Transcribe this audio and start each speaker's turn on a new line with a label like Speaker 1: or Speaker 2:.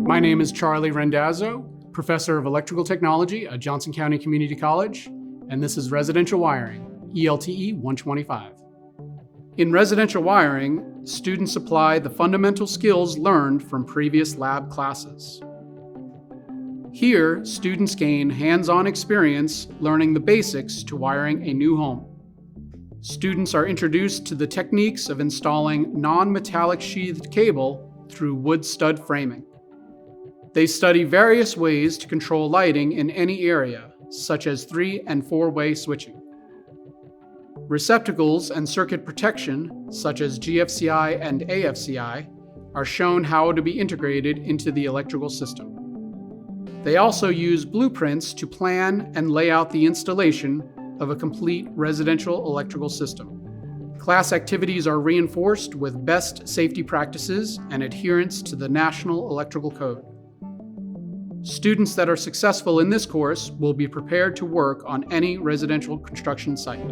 Speaker 1: My name is Charlie Rendazzo, Professor of Electrical Technology at Johnson County Community College, and this is Residential Wiring, ELTE 125. In residential wiring, students apply the fundamental skills learned from previous lab classes. Here, students gain hands-on experience learning the basics to wiring a new home. Students are introduced to the techniques of installing non-metallic sheathed cable through wood stud framing. They study various ways to control lighting in any area, such as 3- and 4-way switching. Receptacles and circuit protection, such as GFCI and AFCI, are shown how to be integrated into the electrical system. They also use blueprints to plan and lay out the installation of a complete residential electrical system. Class activities are reinforced with best safety practices and adherence to the National Electrical Code. Students that are successful in this course will be prepared to work on any residential construction site.